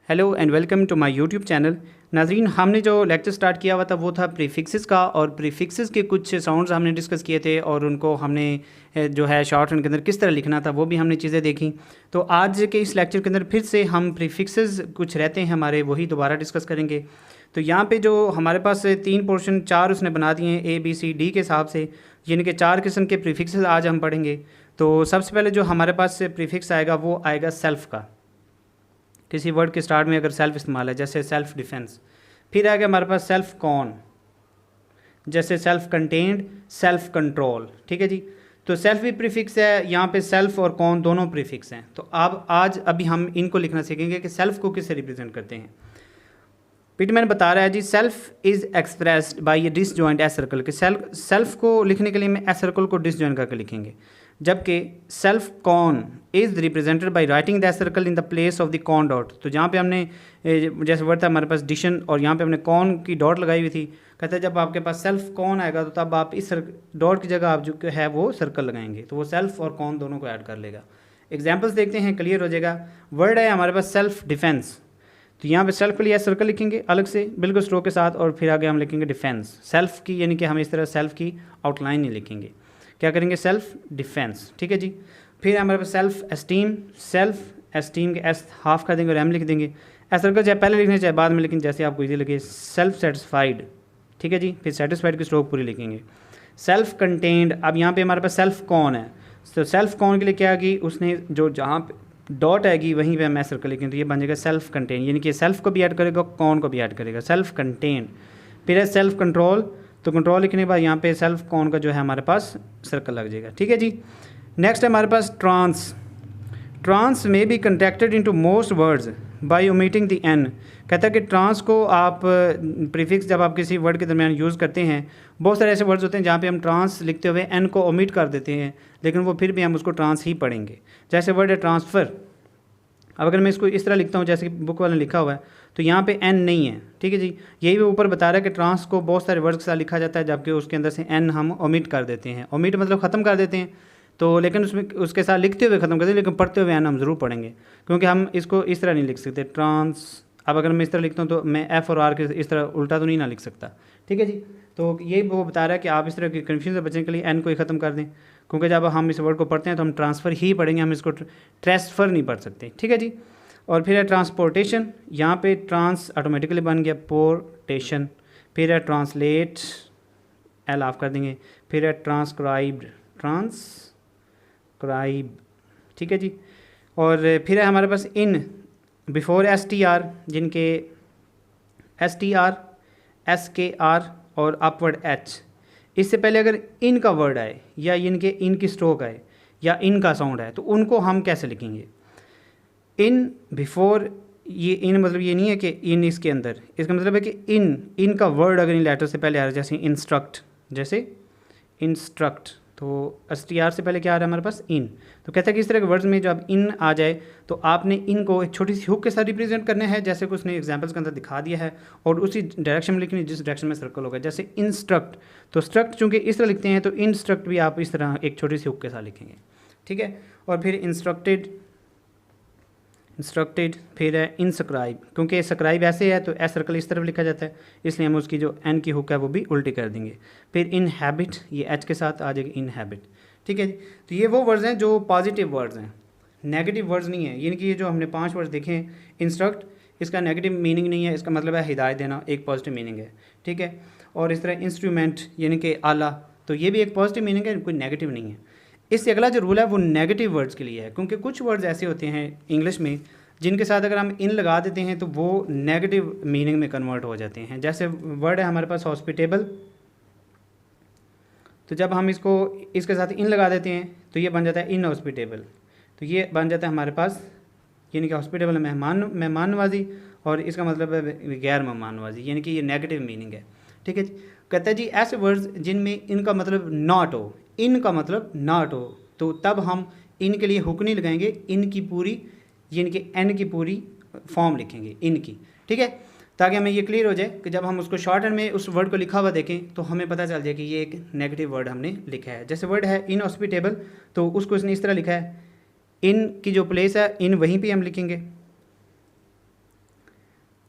Hello and welcome to my YouTube channel. नाजरीन, हमने जो लेक्चर स्टार्ट किया हुआ था वो था प्रीफिक्सेस का, और प्रीफिक्सेस के कुछ साउंड्स हमने डिस्कस किए थे और उनको हमने जो है शॉर्ट हैंड के अंदर किस तरह लिखना था वो भी हमने चीज़ें देखी। तो आज के इस लेक्चर के अंदर फिर से हम प्रीफिक्सेस कुछ रहते हैं हमारे, वही दोबारा डिस्कस करेंगे। तो यहाँ पे जो हमारे पास 3 पोर्शन 4 उसने बना दिए हैं ABCD के हिसाब से, यानी कि 4 किस्म के प्रीफिक्सेस आज हम पढ़ेंगे। तो सबसे पहले जो हमारे पास प्रीफिक्स आएगा वो आएगा सेल्फ का। किसी वर्ड के स्टार्ट में अगर सेल्फ इस्तेमाल है, जैसे सेल्फ डिफेंस। फिर आएगा हमारे पास सेल्फ कॉन, जैसे सेल्फ कंटेन्ड, सेल्फ कंट्रोल। ठीक है जी। तो सेल्फ भी प्रीफिक्स है, यहाँ पे सेल्फ और कॉन दोनों प्रीफिक्स हैं। तो अब अभी हम इनको लिखना सीखेंगे कि सेल्फ को किससे रिप्रेजेंट करते हैं। पिटमैन बता रहा है जी, self is expressed by a disjoint S circle, कि सेल्फ को लिखने के लिए मैं एस सर्कल को डिसजॉइंट करके लिखेंगे। जबकि self con is represented by writing that circle in the place of the con dot. तो जहाँ पे हमने जैसे वर्ड था हमारे पास डिशन, और यहाँ पे हमने कॉन की डॉट लगाई हुई थी। कहते हैं जब आपके पास सेल्फ कॉन आएगा तो तब आप इस डॉट की जगह आप जो है वो सर्कल लगाएंगे, तो वो सेल्फ और कॉन दोनों को ऐड कर लेगा। एग्जाम्पल्स देखते हैं, क्लियर हो जाएगा। वर्ड है हमारे पास सेल्फ डिफेंस, तो यहाँ पे सेल्फ के लिए सर्कल लिखेंगे अलग से बिल्कुल स्ट्रोक के साथ, और फिर आगे हम लिखेंगे डिफेंस सेल्फ की, यानी कि हम इस तरह सेल्फ की आउटलाइन नहीं लिखेंगे, क्या करेंगे सेल्फ डिफेंस। ठीक है जी। फिर हमारे पास सेल्फ एस्टीम के एस हाफ कर देंगे और एम लिख देंगे। एस सर्कल चाहे पहले लिखने चाहे बाद में, लेकिन जैसे आपको इजी लगे। सेल्फ सेटिस्फाइड, ठीक है जी। फिर सेटिस्फाइड की स्ट्रोक पूरी लिखेंगे। सेल्फ कंटेन्ड, अब यहाँ पे हमारे पास सेल्फ कौन है, तो सेल्फ कौन के लिए क्या कि उसने जो जहाँ पे डॉट आएगी वहीं पे मैं सर्कल लिखेंगे, तो ये बन जाएगा सेल्फ कंटेन, यानी कि सेल्फ को भी ऐड करेगा कौन को भी ऐड करेगा, सेल्फ कंटेन। फिर है सेल्फ कंट्रोल, तो कंट्रोल लिखने के बाद यहाँ पे सेल्फ कौन का जो है हमारे पास सर्कल लग जाएगा। ठीक है जी। नेक्स्ट है हमारे पास trans may be contracted into most words by omitting the N. कहता है कि ट्रांस को आप प्रीफिक्स जब आप किसी वर्ड के दरमियान यूज़ करते हैं, बहुत सारे ऐसे वर्ड्स होते हैं जहाँ पे हम ट्रांस लिखते हुए एन को ओमिट कर देते हैं, लेकिन वो फिर भी हम उसको ट्रांस ही पढ़ेंगे। जैसे वर्ड है ट्रांसफ़र, अब अगर मैं इसको इस तरह लिखता हूँ जैसे कि बुक वाले ने लिखा हुआ है, तो यहाँ पे एन नहीं है। ठीक है जी। यही वो ऊपर बता रहा है कि ट्रांस को बहुत सारे वर्ड्स के साथ लिखा जाता है, जबकि उसके अंदर से एन हम ओमिट कर देते हैं। ओमिट मतलब ख़त्म कर देते हैं, तो लेकिन उसमें उसके साथ लिखते हुए ख़त्म करते हैं, लेकिन पढ़ते हुए एन हम ज़रूर पढ़ेंगे, क्योंकि हम इसको इस तरह नहीं लिख सकते ट्रांस। अब अगर मैं इस तरह लिखता हूँ तो मैं एफ़ और आर के इस तरह उल्टा तो नहीं ना लिख सकता। ठीक है जी। तो यही वो बता रहा है कि आप इस तरह की कन्फ्यूजन से बचने के लिए एन को ही ख़त्म कर दें, क्योंकि जब हम इस वर्ड को पढ़ते हैं तो हम ट्रांसफ़र ही पढ़ेंगे, हम इसको ट्रांसफ़र नहीं पढ़ सकते। ठीक है जी। और फिर है ट्रांसपोर्टेशन, यहाँ पे ट्रांस ऑटोमेटिकली बन गया पोर्टेशन। फिर है ट्रांसलेट, एल ऑफ कर देंगे। फिर है ट्रांसक्राइब, ठीक है जी। और फिर है हमारे पास इन बिफोर STR, जिनके STR, SKR और अपवर्ड H, इससे पहले अगर इन का वर्ड आए या इनके इन की स्ट्रोक आए या इन का साउंड आए, तो उनको हम कैसे लिखेंगे। इन बिफोर, ये इन मतलब ये नहीं है कि इन इसके अंदर, इसका मतलब है कि इन का वर्ड अगर इन लेटर से पहले आ रहा है, जैसे इंस्ट्रक्ट, जैसे इंस्ट्रक्ट, तो STR से पहले क्या आ रहा है हमारे पास इन। तो कहता है कि इस तरह के वर्ड्स में जब इन आ जाए तो आपने इन को एक छोटी सी हुक के साथ रिप्रेजेंट करना है, जैसे कि उसने एग्जांपल्स के अंदर दिखा दिया है, और उसी डायरेक्शन में लिखनी जिस डायरेक्शन में सर्कल होगा। जैसे इंस्ट्रक्ट, तो स्ट्रक्ट चूँकि इस तरह लिखते हैं, तो इंस्ट्रक्ट भी आप इस तरह एक छोटी सी हुक के साथ लिखेंगे। ठीक है। और फिर इंस्ट्रक्टेड, फिर है इनस्क्राइब, क्योंकि स्क्राइब ऐसे है तो एस सर्कल इस तरफ लिखा जाता है, इसलिए हम उसकी जो एन की हुक है वो भी उल्टी कर देंगे। फिर इनहैबिट, ये एच के साथ आ जाएगा इनहैबिट। ठीक है जी। तो ये वो वर्ड्स हैं जो पॉजिटिव वर्ड्स हैं, नेगेटिव वर्ड्स नहीं है। यानी कि ये जो हमने 5 वर्ड्स देखे हैं, इंस्ट्रक्ट इसका नेगेटिव मीनिंग नहीं है, इसका मतलब है हिदायत देना, एक पॉजिटिव मीनिंग है। ठीक है। और इस तरह इंस्ट्रूमेंट यानी कि आला, तो ये भी एक पॉजिटिव मीनिंग है, कोई नेगेटिव नहीं है। इससे अगला जो रूल है वो नेगेटिव वर्ड्स के लिए है, क्योंकि कुछ वर्ड्स ऐसे होते हैं इंग्लिश में जिनके साथ अगर हम इन लगा देते हैं तो वो नेगेटिव मीनिंग में कन्वर्ट हो जाते हैं। जैसे वर्ड है हमारे पास हॉस्पिटेबल, तो जब हम इसके साथ इन लगा देते हैं तो ये बन जाता है इनहॉस्पिटेबल, तो ये बन जाता है हमारे पास, यानी कि हॉस्पिटेबल मेहमान नवाजी, और इसका मतलब है गैर मेहमान नवाजी, यानी कि ये नेगेटिव मीनिंग है। ठीक है। कहता है जी ऐसे वर्ड्स जिनमें इनका मतलब नॉट हो, इन का मतलब नॉट हो, तो तब हम इन के लिए हुक नहीं लगाएंगे, इन की पूरी यानी कि एन की पूरी फॉर्म लिखेंगे इन की। ठीक है। ताकि हमें ये क्लियर हो जाए कि जब हम उसको शॉर्ट हैंड में उस वर्ड को लिखा हुआ देखें तो हमें पता चल जाए कि ये एक नेगेटिव वर्ड हमने लिखा है। जैसे वर्ड है इनहॉस्पिटेबल, तो उसको इसने इस तरह लिखा है, इन की जो प्लेस है इन वहीं पे हम लिखेंगे,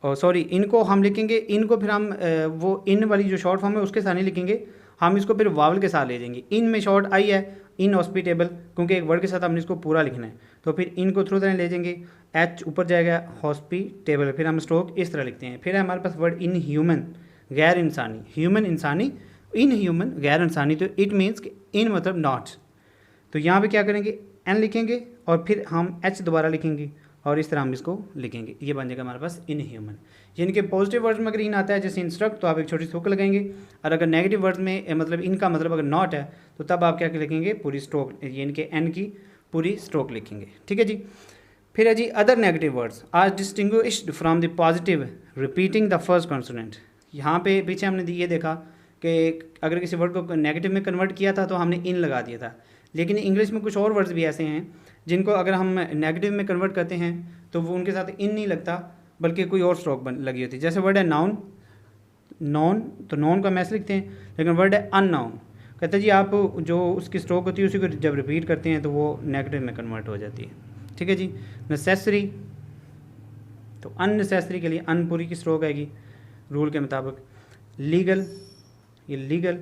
और सॉरी इनको हम लिखेंगे, इनको फिर हम वो इन वाली जो शॉर्ट फॉर्म है उसके साथ नहीं लिखेंगे, हम इसको फिर वावल के साथ ले जाएंगे। इन में शॉर्ट आई है, इन हॉस्पिटेबल, क्योंकि एक वर्ड के साथ हमने इसको पूरा लिखना है, तो फिर इनको थ्रू तरह ले जाएंगे, एच ऊपर जाएगा, हॉस्पिटेबल, फिर हम स्ट्रोक इस तरह लिखते हैं। फिर है हमारे पास वर्ड इन ह्यूमन, गैर इंसानी, ह्यूमन इंसानी, इन ह्यूमन गैर इंसानी, तो इट मीन्स कि इन मतलब नॉट, तो यहाँ पे क्या करेंगे, एन लिखेंगे और फिर हम एच दोबारा लिखेंगे और इस तरह हम इसको लिखेंगे, ये बन जाएगा हमारे पास इन ह्यूमन। यानी कि पॉजिटिव वर्ड्स में अगर इन आता है जैसे इंस्ट्रक्ट, तो आप एक छोटी सी हुक लगाएंगे, और अगर नेगेटिव वर्ड्स में मतलब इनका मतलब अगर नॉट है तो तब आप क्या लिखेंगे, पूरी स्ट्रोक, यानी कि एन की पूरी स्ट्रोक लिखेंगे। ठीक है जी। फिर है जी other negative words are distinguished from the positive repeating the first consonant. यहाँ पे पीछे हमने ये देखा कि अगर किसी वर्ड को नेगेटिव में कन्वर्ट किया था तो हमने इन लगा दिया था, लेकिन इंग्लिश में कुछ और वर्ड्स भी ऐसे हैं जिनको अगर हम नेगेटिव में कन्वर्ट करते हैं तो वो उनके साथ इन नहीं लगता बल्कि कोई और स्ट्रोक लगी होती है। जैसे वर्ड है नाउन, नॉन, तो नॉन का मैस लिखते हैं, लेकिन वर्ड है अननाउन, कहते हैं जी आप जो उसकी स्ट्रोक होती है उसी को जब रिपीट करते हैं तो वो नेगेटिव में कन्वर्ट हो जाती है। ठीक है जी। नेसेसरी, तो अननेसेसरी के लिए अन पूरी की स्ट्रोक आएगी रूल के मुताबिक। लीगल, ये लीगल,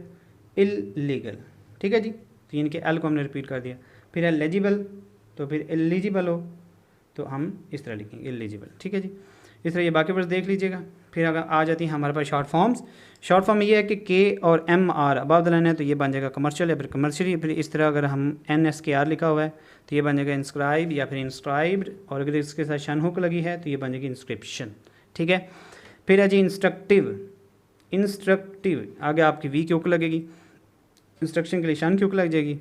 इलीगल। ठीक है जी। तो इनके एल को हमने रिपीट कर दिया। फिर है लेजिबल, तो फिर एलिजिबल हो तो हम इस तरह लिखेंगे एलिजिबल। ठीक है जी। इस तरह ये बाकी वर्ड्स देख लीजिएगा। फिर अगर आ जाती हैं हमारे पास शॉर्ट फॉर्म्स। शॉर्ट फॉर्म ये है कि के और M are above the line है तो ये बन जाएगा कमर्शियल या फिर कमर्शियल। फिर इस तरह अगर हम एन एस के आर लिखा हुआ है तो ये बन जाएगा इंस्क्राइब या फिर इंस्क्राइब्ड, और अगर इसके साथ शन हुक लगी है तो ये बन जाएगी इंस्क्रिप्शन। ठीक है। फिर है जी इंस्ट्रक्टिव, इंस्ट्रक्टिव आगे आपकी वी की हुक लगेगी, इंस्ट्रक्शन के लिए शन की हुक लग जाएगी,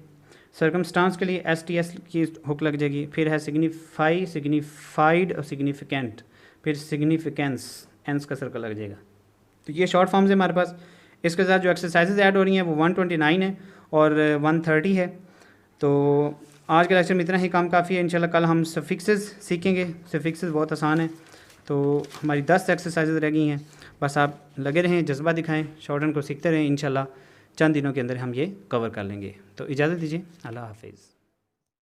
सर्कमस्टांस के लिए एस टी एस की हुक लग जाएगी। फिर है सिग्निफाई, सिग्निफाइड और सिग्निफिकेंट, फिर सिग्निफिकेंस, एंस का सर्कल लग जाएगा। तो ये शॉर्ट फॉर्म्स है हमारे पास। इसके साथ जो एक्सरसाइजेज ऐड हो रही हैं वो 129 है और 130 है। तो आज के लेक्चर में इतना ही काम काफ़ी है। इंशाल्लाह कल हम सफिक्सेस सीखेंगे। सफिक्सेस बहुत आसान है। तो हमारी 10 एक्सरसाइजेज रह गई हैं, बस आप लगे रहें, जज्बा दिखाएं, शॉर्ट को सीखते रहें। इंशाल्लाह चंद दिनों के अंदर हम ये कवर कर लेंगे। तो इजाज़त दीजिए, अल्लाह हाफिज़।